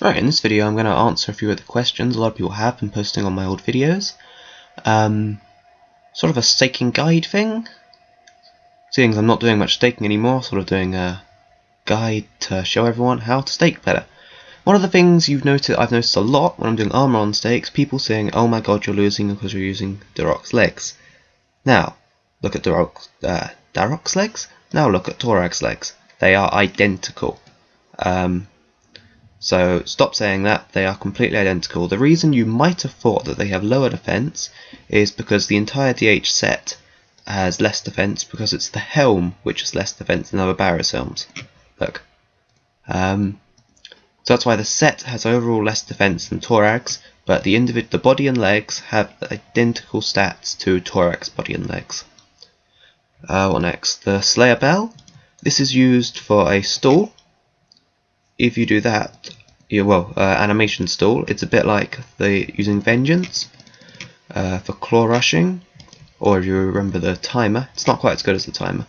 Right, in this video I'm going to answer a few of the questions a lot of people have been posting on my old videos. Sort of a staking guide thing. Seeing as I'm not doing much staking anymore, sort of doing a guide to show everyone how to stake better. One of the things I've noticed a lot when I'm doing armor on stakes, people saying, "Oh my god, you're losing because you're using Darok's legs." Now, look at Darok's legs. Now look at Torag's legs. They are identical. So stop saying that, they are completely identical. The reason you might have thought that they have lower defense is because the entire DH set has less defense because it's the helm which has less defense than other Barrows helms. Look. So that's why the set has overall less defense than Torag's, but the body and legs have identical stats to Torag's body and legs. What next? The Slayer Bell. This is used for a stall. If you do that, animation stall, it's a bit like using Vengeance for claw rushing, or if you remember the timer, it's not quite as good as the timer.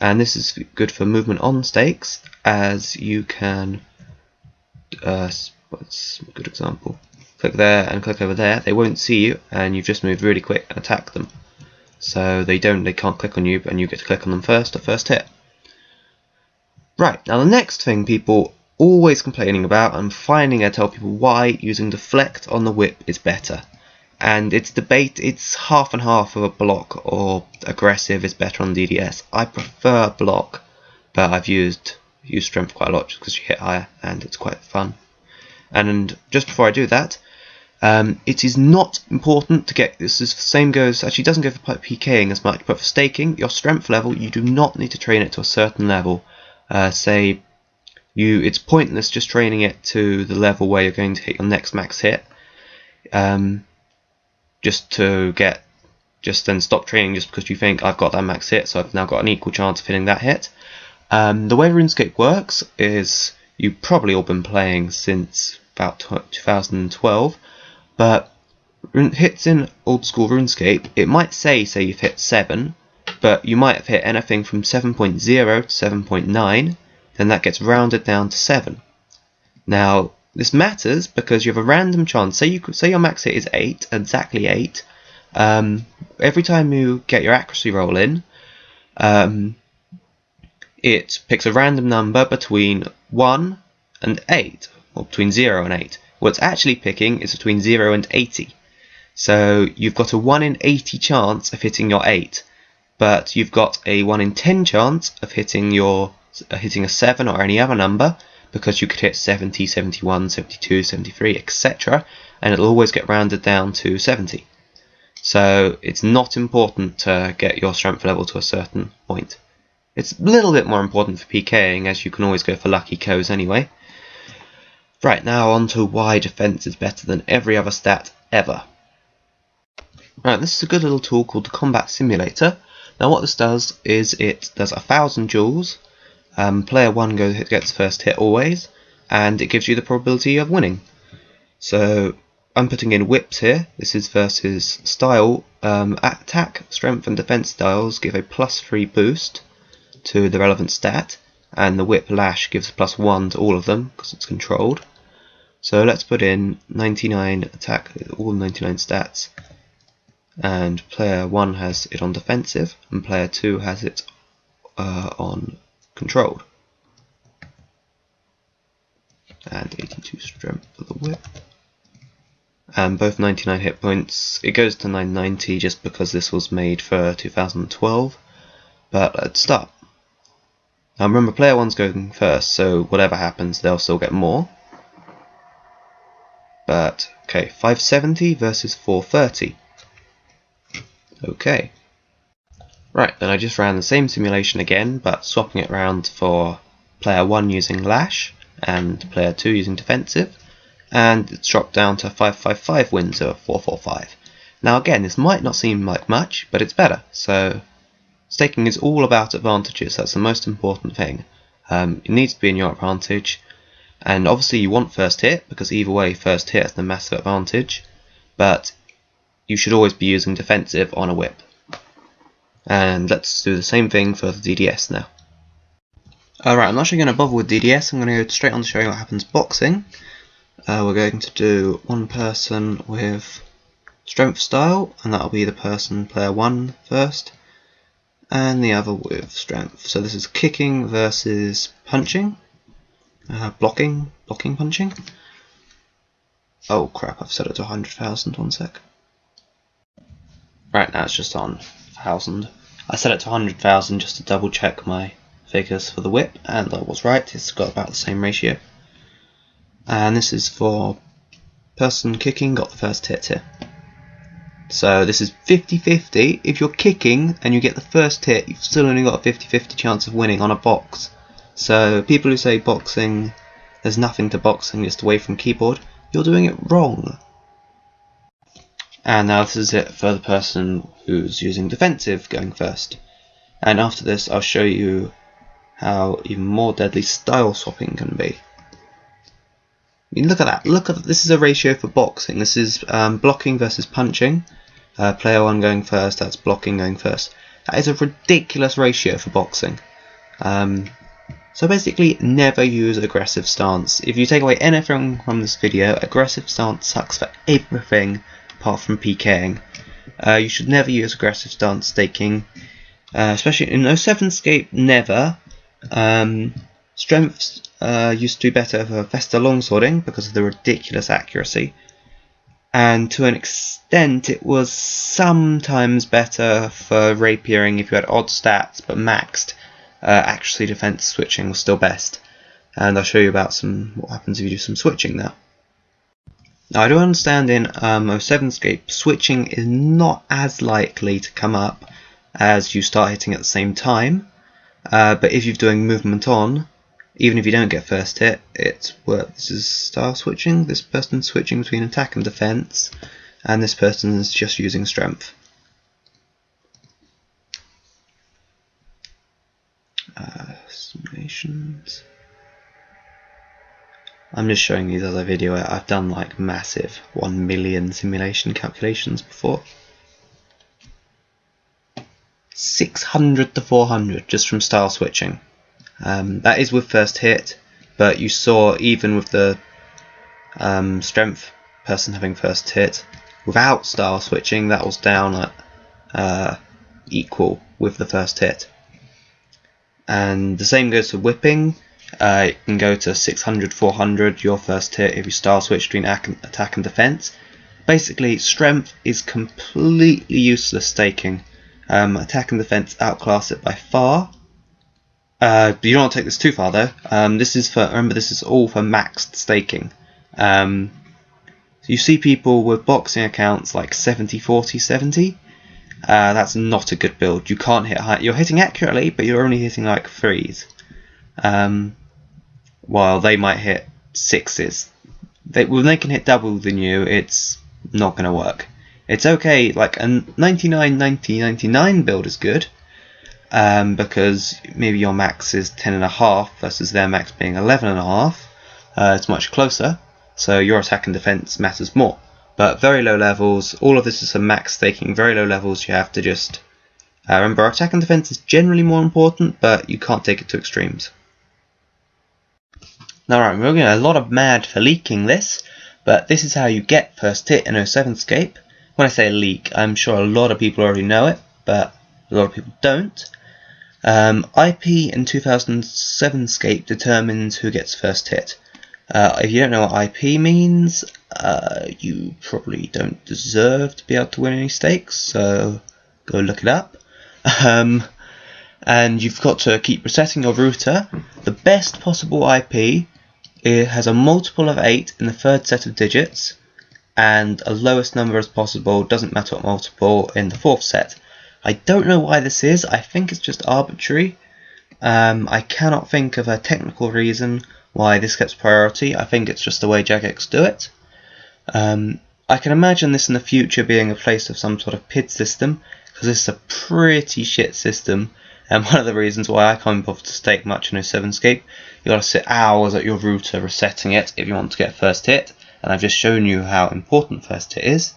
And this is good for movement on stakes, as you can, what's a good example? Click there and click over there, they won't see you, and you've just moved really quick and attack them. So they can't click on you, and you get to click on them first, or first hit. Right, now the next thing people always complaining about, and finding I tell people why using deflect on the whip is better. And it's half and half of a block, or aggressive is better on DDS. I prefer block, but I've used strength quite a lot just because you hit higher and it's quite fun. And just before I do that, it is not important to get, actually doesn't go for PKing as much, but for staking, your strength level, you do not need to train it to a certain level. It's pointless just training it to the level where you're going to hit your next max hit. Just then stop training just because you think I've got that max hit, so I've now got an equal chance of hitting that hit. The way RuneScape works is, you've probably all been playing since about 2012, but hits in old school RuneScape, it might say you've hit 7, but you might have hit anything from 7.0 to 7.9, then that gets rounded down to 7. Now, this matters because you have a random chance. Say your max hit is 8, exactly 8. Every time you get your accuracy roll in, it picks a random number between 1 and 8, or between 0 and 8. What it's actually picking is between 0 and 80. So you've got a 1 in 80 chance of hitting your 8, but you've got a 1 in 10 chance of hitting a 7 or any other number, because you could hit 70, 71, 72, 73, etc., and it'll always get rounded down to 70. So it's not important to get your strength level to a certain point. It's a little bit more important for PKing, as you can always go for lucky codes anyway. Right, now on to why defense is better than every other stat ever. Right, this is a good little tool called the Combat Simulator. Now what this does is it does 1,000 joules. Player 1 gets first hit always, and it gives you the probability of winning. So I'm putting in whips here. This is versus style. Attack, strength and defense styles give a +3 boost to the relevant stat, and the whip lash gives a +1 to all of them because it's controlled. So let's put in 99 attack, all 99 stats, and player 1 has it on defensive, and player 2 has it on controlled. And 82 strength for the whip. And both 99 hit points. It goes to 990 just because this was made for 2012. But let's start. Now remember, player 1's going first, so whatever happens, they'll still get more. But, okay, 570 versus 430. Okay. Right, then I just ran the same simulation again, but swapping it around for player 1 using lash and player 2 using defensive, and it's dropped down to 555 wins over 445. Now again, this might not seem like much, but it's better. So staking is all about advantages. That's the most important thing. It needs to be in your advantage, and obviously you want first hit, because either way first hit has the massive advantage, but you should always be using defensive on a whip. And let's do the same thing for the DDS now. Alright, I'm not actually going to bother with DDS, I'm going to go straight on to showing what happens boxing. We're going to do one person with strength style, and that'll be the person player 1 first, and the other with strength. So this is kicking versus punching, blocking, punching. Oh crap, I've set it to 100,000, one sec. Right, now it's just on 1,000. I set it to 100,000 just to double check my figures for the whip, and I was right, it's got about the same ratio. And this is for person kicking, got the first hit here. So this is 50-50. If you're kicking and you get the first hit, you've still only got a 50-50 chance of winning on a box. So people who say boxing, there's nothing to boxing, just away from keyboard, you're doing it wrong. And now this is it for the person who's using defensive going first. And after this I'll show you how even more deadly style swapping can be. I mean, look at that, this is a ratio for boxing. This is blocking versus punching. Player 1 going first, that's blocking going first. That is a ridiculous ratio for boxing. So basically, never use aggressive stance. If you take away anything from this video, aggressive stance sucks for everything apart from PKing. You should never use aggressive stance staking, especially in 2007Scape, never. Strengths used to be better for Vesta longswording because of the ridiculous accuracy, and to an extent it was sometimes better for rapiering if you had odd stats but maxed. Accuracy defense switching was still best, and I'll show you about what happens if you do some switching now. Now I do understand in 2007Scape switching is not as likely to come up as you start hitting at the same time, but if you're doing movement on, even if you don't get first hit, it's worth. This is style switching. This person's switching between attack and defense, and this person is just using strength. Simulations. I'm just showing you the other video. I've done like massive 1 million simulation calculations before. 600 to 400 just from style switching. That is with first hit, but you saw even with the strength person having first hit, without style switching, that was down at equal with the first hit. And the same goes for whipping. It can go to 600, 400 your first hit if you style switch between attack and defense. Basically, strength is completely useless staking. Attack and defense outclass it by far. But you don't want to take this too far though. This is for, remember, this is all for maxed staking. You see people with boxing accounts like 70, 40, 70. That's not a good build. You can't hit high. You're hitting accurately, but you're only hitting like 3s. While they might hit 6s. When they can hit double than you, it's not going to work. It's okay, like a 99 build is good. Because maybe your max is 10.5 versus their max being 11.5. It's much closer, so your attack and defense matters more. But very low levels, all of this is for max staking. Very low levels, you have to just remember, attack and defense is generally more important, but you can't take it to extremes. Now right, we're getting a lot of mad for leaking this, but this is how you get first hit in 2007Scape. When I say leak, I'm sure a lot of people already know it, but a lot of people don't. IP in 2007Scape determines who gets first hit. If you don't know what IP means, you probably don't deserve to be able to win any stakes, so go look it up. And you've got to keep resetting your router. The best possible IP, it has a multiple of 8 in the third set of digits, and a lowest number as possible, doesn't matter what multiple, in the fourth set. I don't know why this is. I think it's just arbitrary. I cannot think of a technical reason why this gets priority. I think it's just the way Jagex do it. I can imagine this in the future being a place of some sort of PID system, because this is a pretty shit system, and one of the reasons why I can't bother to stake much in 2007Scape. You got to sit hours at your router resetting it if you want to get first hit, and I've just shown you how important first hit is.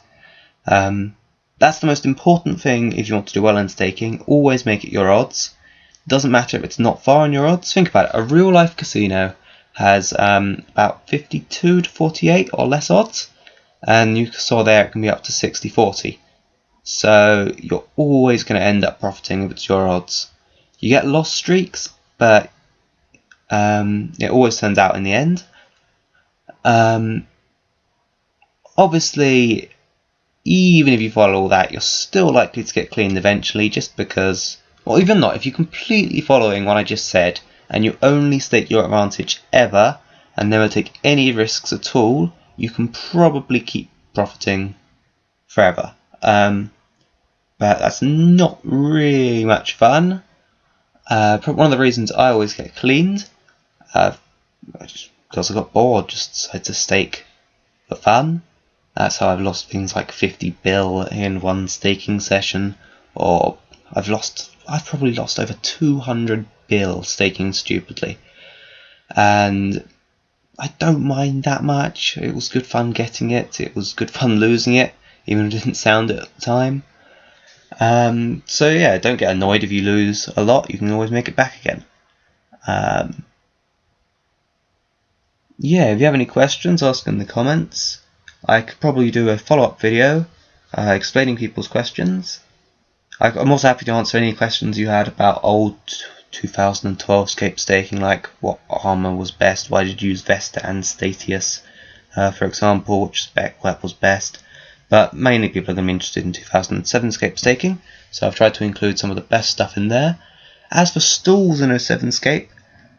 That's the most important thing if you want to do well in staking. Always make it your odds. Doesn't matter if it's not far on your odds. Think about it. A real life casino has about 52 to 48 or less odds, and you saw there it can be up to 60-40. So you're always going to end up profiting if it's your odds. You get lost streaks, but it always turns out in the end. Obviously, even if you follow all that, you're still likely to get cleaned eventually, just because, or even not, if you're completely following what I just said, and you only stake your advantage ever, and never take any risks at all, you can probably keep profiting forever. But that's not really much fun. One of the reasons I always get cleaned, just because I got bored, just decided to stake for fun. That's how I've lost things like 50 bill in one staking session, or I've probably lost over 200 bill staking stupidly. And I don't mind that much. It was good fun getting it. It was good fun losing it, even if it didn't sound it at the time. So yeah, don't get annoyed if you lose a lot. You can always make it back again. Yeah, if you have any questions, ask in the comments. I could probably do a follow-up video explaining people's questions. I'm also happy to answer any questions you had about old 2012Scape staking, like what armor was best, why did you use Vesta and Statius, for example, which spec web was best. But mainly people are going to be interested in 2007Scape staking, so I've tried to include some of the best stuff in there. As for stalls in 07Scape,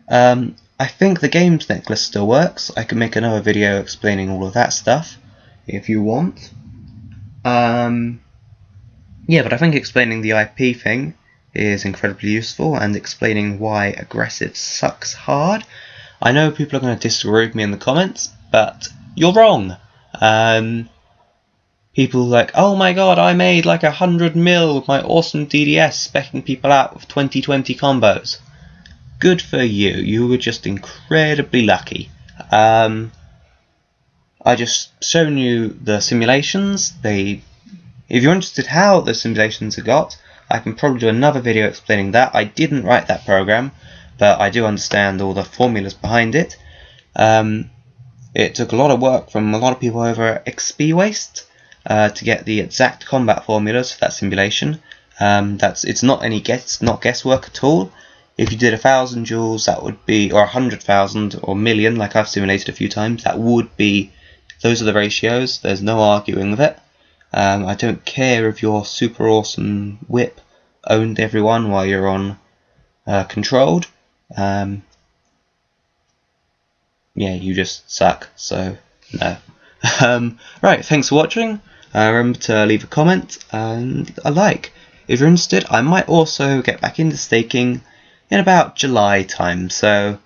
I think the games necklace still works. I can make another video explaining all of that stuff if you want. Yeah, but I think explaining the IP thing is incredibly useful, and explaining why aggressive sucks hard. I know people are going to disagree with me in the comments, but you're wrong. People like, oh my god, I made like 100 mil with my awesome DDS specking people out with 2020 combos. Good for you. You were just incredibly lucky. I just shown you the simulations. If you're interested how the simulations are got, I can probably do another video explaining that. I didn't write that program, but I do understand all the formulas behind it. It took a lot of work from a lot of people over at XP Waste to get the exact combat formulas for that simulation. It's not guesswork at all. If you did 1,000 joules, that would be, or 100,000 or million, like I've simulated a few times, that would be. Those are the ratios. There's no arguing with it. I don't care if your super awesome whip owned everyone while you're on controlled. Yeah, you just suck, so no. Right, thanks for watching. Remember to leave a comment and a like. If you're interested, I might also get back into staking in about July time, so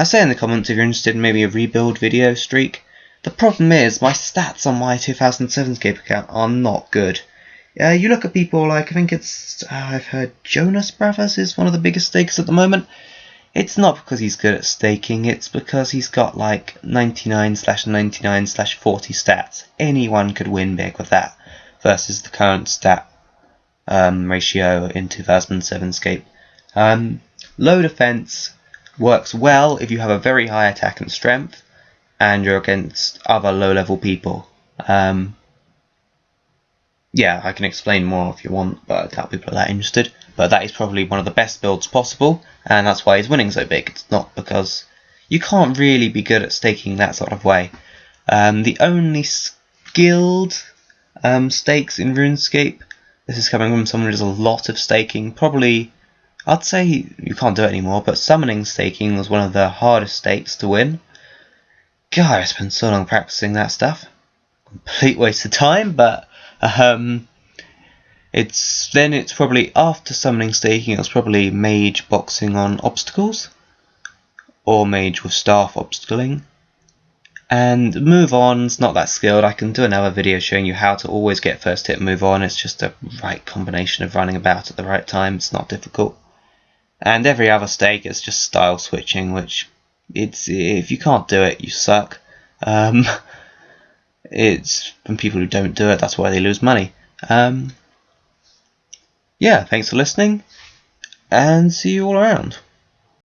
say in the comments if you're interested in maybe a rebuild video streak. The problem is, my stats on my 2007Scape account are not good. You look at people like, I think it's, I've heard Jonas Brothers is one of the biggest stakers at the moment. It's not because he's good at staking, it's because he's got like 99/99/40 stats. Anyone could win big with that, versus the current stat ratio in 2007Scape. Low defense works well if you have a very high attack and strength, and you're against other low-level people. Yeah, I can explain more if you want, but I doubt people are that interested. But that is probably one of the best builds possible, and that's why he's winning so big. It's not because you can't really be good at staking that sort of way. The only skilled stakes in RuneScape, this is coming from someone who does a lot of staking, probably, I'd say you can't do it anymore, but summoning staking was one of the hardest stakes to win. God, I spent so long practicing that stuff. Complete waste of time, but it's probably after summoning staking, it was probably mage boxing on obstacles, or mage with staff obstacling. And move on's not that skilled. I can do another video showing you how to always get first hit and move on. It's just a right combination of running about at the right time. It's not difficult. And every other stake is just style switching, which if you can't do it, you suck. It's from people who don't do it, that's why they lose money. Yeah, thanks for listening. and see you all around.